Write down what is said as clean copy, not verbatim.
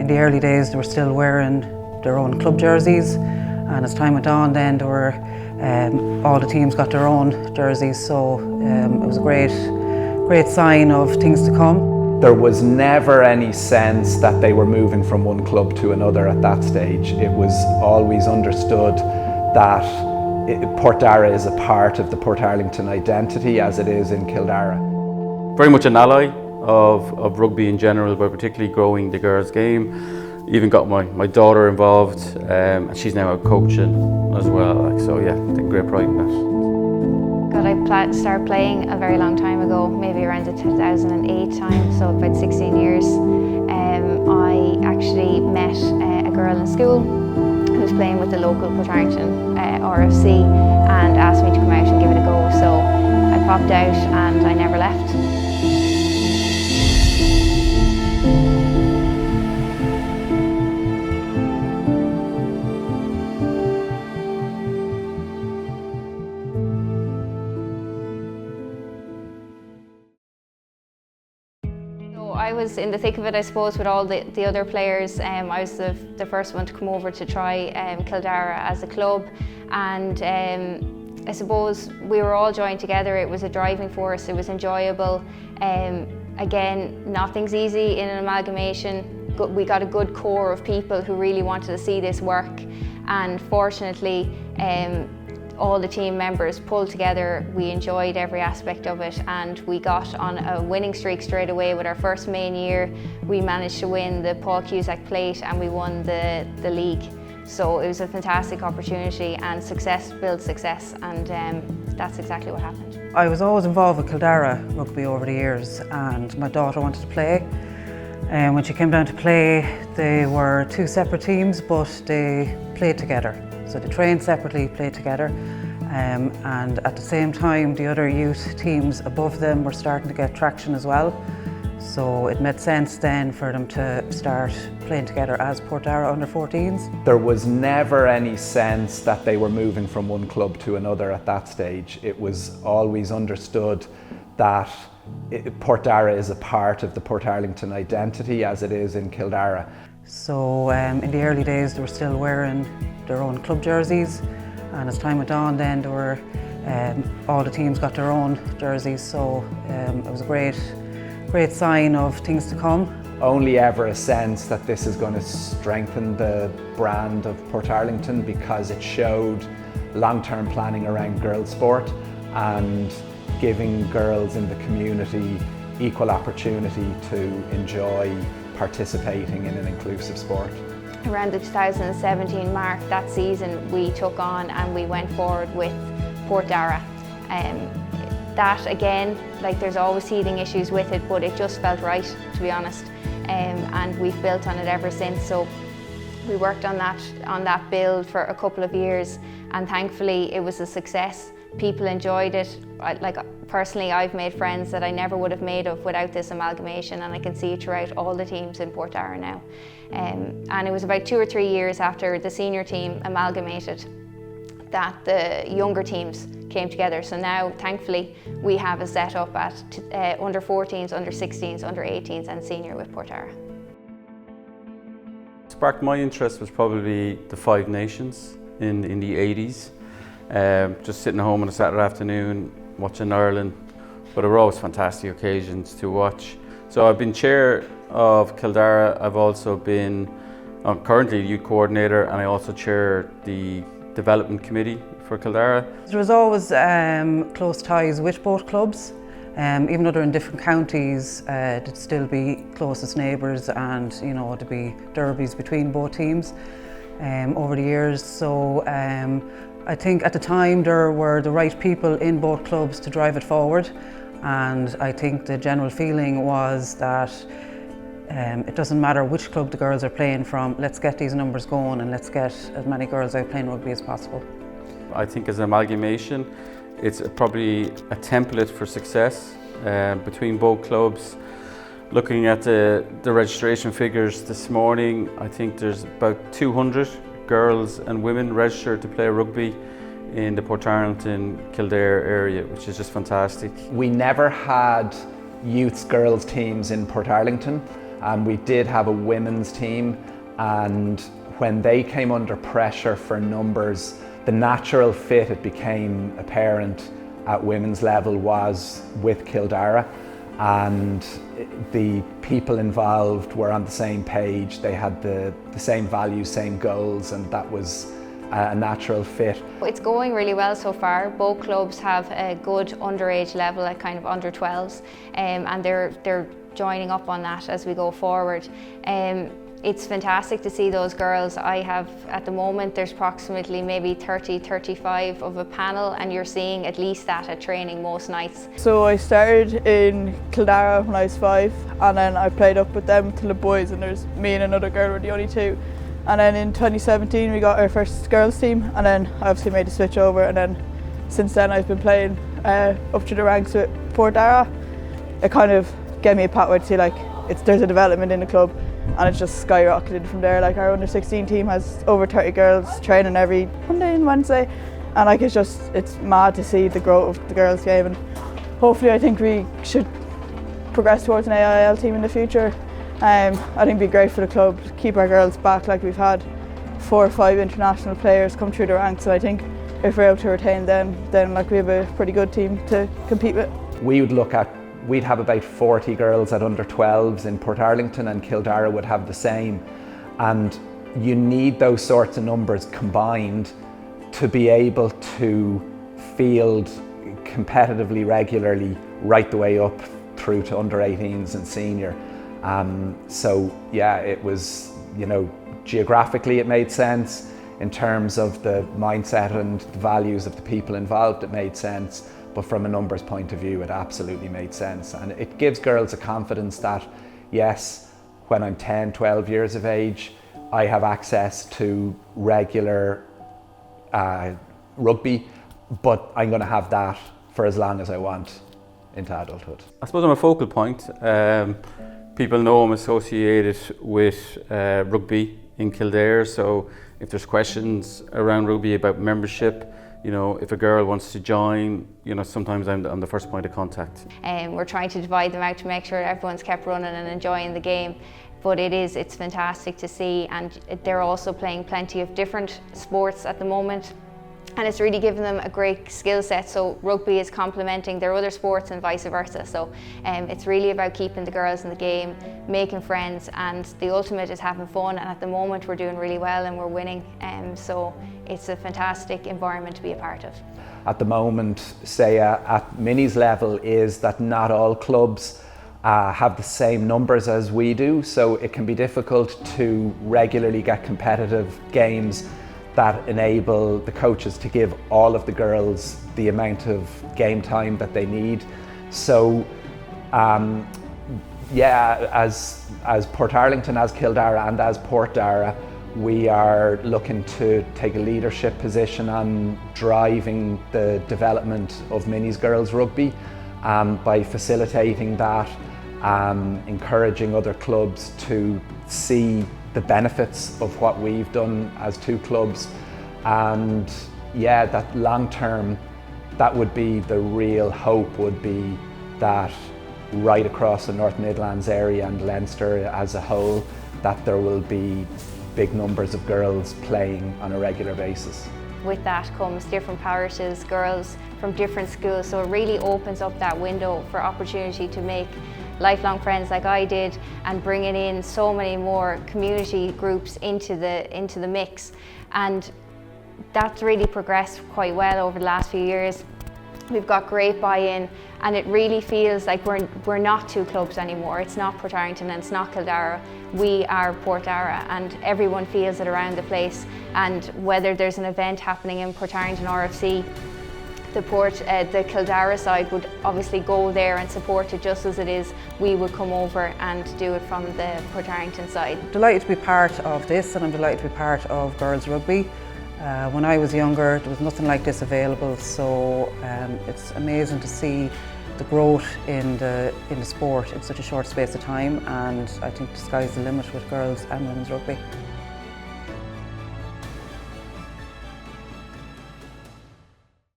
In the early days they were still wearing their own club jerseys, and as time went on then there were all the teams got their own jerseys, so it was a great sign of things to come. There was never any sense that they were moving from one club to another at that stage. It was always understood that PortDara is a part of the Portarlington identity as it is in Kildara. Very much an ally of rugby in general, but particularly growing the girls' game. Even got my daughter involved, and she's now out coaching as well. So yeah, take great pride in that. God, I started playing a very long time ago, maybe around the 2008 time, so about 16 years. I actually met a girl in school who was playing with the local Portarlington RFC and asked me to come out and give it a go. So I popped out and I never left. I was in the thick of it, I suppose, with all the other players. I was the first one to come over to try Kildara as a club, and I suppose we were all joined together. It was a driving force, it was enjoyable. Again, nothing's easy in an amalgamation. We got a good core of people who really wanted to see this work, and fortunately all the team members pulled together. We enjoyed every aspect of it, and we got on a winning streak straight away. With our first main year, we managed to win the Paul Cusack Plate and we won the league. So it was a fantastic opportunity, and success builds success, and that's exactly what happened. I was always involved with Kildara rugby over the years, and my daughter wanted to play. And when she came down to play, they were two separate teams, but they played together. So they trained separately, played together, and at the same time the other youth teams above them were starting to get traction as well. So it made sense then for them to start playing together as PortDara under-14s. There was never any sense that they were moving from one club to another at that stage. It was always understood that PortDara is a part of the Portarlington identity as it is in Kildara. So in the early days they were still wearing their own club jerseys, and as time went on then there were all the teams got their own jerseys, so it was a great sign of things to come. Only ever a sense that this is going to strengthen the brand of Portarlington, because it showed long-term planning around girls' sport and giving girls in the community equal opportunity to enjoy participating in an inclusive sport. Around the 2017 mark, that season we took on and we went forward with PortDara. That again, like, there's always teething issues with it, but it just felt right, to be honest, and we've built on it ever since. So we worked on that build for a couple of years, and thankfully it was a success. People enjoyed it. Personally, I've made friends that I never would have made without this amalgamation, and I can see it throughout all the teams in PortDara now. And it was about 2 or 3 years after the senior team amalgamated that the younger teams came together. So now, thankfully, we have a set up at under-14s, under-16s, under-18s and senior with PortDara. Sparked my interest was probably the Five Nations in the 80s. Just sitting at home on a Saturday afternoon watching Ireland, but there were always fantastic occasions to watch. So I've been chair of Kildara. I'm currently youth coordinator, and I also chair the development committee for Kildara. There was always close ties with both clubs. Even though they're in different counties, they'd still be closest neighbours, and there'd be derbies between both teams over the years. So I think at the time there were the right people in both clubs to drive it forward, and I think the general feeling was that it doesn't matter which club the girls are playing from, let's get these numbers going and let's get as many girls out playing rugby as possible. I think as an amalgamation, it's probably a template for success between both clubs. Looking at the registration figures this morning, I think there's about 200 girls and women registered to play rugby in the Portarlington, Kildare area, which is just fantastic. We never had youth girls teams in Portarlington, We did have a women's team, and when they came under pressure for numbers, the natural fit, it became apparent at women's level, was with Kildara, and the people involved were on the same page. They had the same values, same goals, and that was a natural fit. It's going really well so far. Both clubs have a good underage level at kind of under 12s, and they're joining up on that as we go forward. It's fantastic to see those girls. I have, at the moment, there's approximately maybe 30, 35 of a panel, and you're seeing at least that at training most nights. So I started in Kildara when I was 5, and then I played up with them till the boys, and there's me and another girl were the only two. And then in 2017 we got our first girls team, and then I obviously made the switch over, and then since then I've been playing up through the ranks with PortDara. It kind of gave me a pathway to see like there's a development in the club, and it's just skyrocketed from there. Like our under 16 team has over 30 girls training every Monday and Wednesday, and like it's mad to see the growth of the girls game, and hopefully I think we should progress towards an AIL team in the future. I think it'd be great for the club to keep our girls back. Like we've had 4 or 5 international players come through the ranks, and I think if we're able to retain them, then like we have a pretty good team to compete with. We'd have about 40 girls at under 12s in Portarlington, and Kildara would have the same. And you need those sorts of numbers combined to be able to field competitively regularly right the way up through to under 18s and senior. So yeah, it was, geographically it made sense. In terms of the mindset and the values of the people involved, it made sense. But from a numbers point of view, it absolutely made sense. And it gives girls a confidence that, yes, when I'm 10, 12 years of age, I have access to regular rugby, but I'm going to have that for as long as I want into adulthood. I suppose I'm a focal point. People know I'm associated with rugby in Kildare, so if there's questions around rugby about membership, if a girl wants to join, sometimes I'm the first point of contact. We're trying to divide them out to make sure everyone's kept running and enjoying the game. But it's fantastic to see, and they're also playing plenty of different sports at the moment. And it's really given them a great skill set, so rugby is complementing their other sports and vice versa. So it's really about keeping the girls in the game, making friends, and the ultimate is having fun. And at the moment we're doing really well and we're winning, so it's a fantastic environment to be a part of. At the moment, say at minis level, is that not all clubs have the same numbers as we do, so it can be difficult to regularly get competitive games that enable the coaches to give all of the girls the amount of game time that they need. So as Portarlington, as Kildara and as PortDara, we are looking to take a leadership position on driving the development of minis girls rugby by facilitating that, encouraging other clubs to see the benefits of what we've done as 2 clubs, and that long term, that would be the real hope, would be that right across the North Midlands area and Leinster as a whole, that there will be big numbers of girls playing on a regular basis. With that comes different parishes, girls from different schools, so it really opens up that window for opportunity to make lifelong friends like I did, and bringing in so many more community groups into the mix. And that's really progressed quite well over the last few years. We've got great buy-in, and it really feels like we're not 2 clubs anymore. It's not Portarlington and it's not Kildara. We are PortDara, and everyone feels it around the place. And whether there's an event happening in Portarlington RFC, the Kildara side would obviously go there and support it just as it is. We would come over and do it from the Portarlington side. Delighted to be part of this, and I'm delighted to be part of girls rugby. When I was younger, there was nothing like this available, so it's amazing to see the growth in the sport in such a short space of time, and I think the sky's the limit with girls and women's rugby.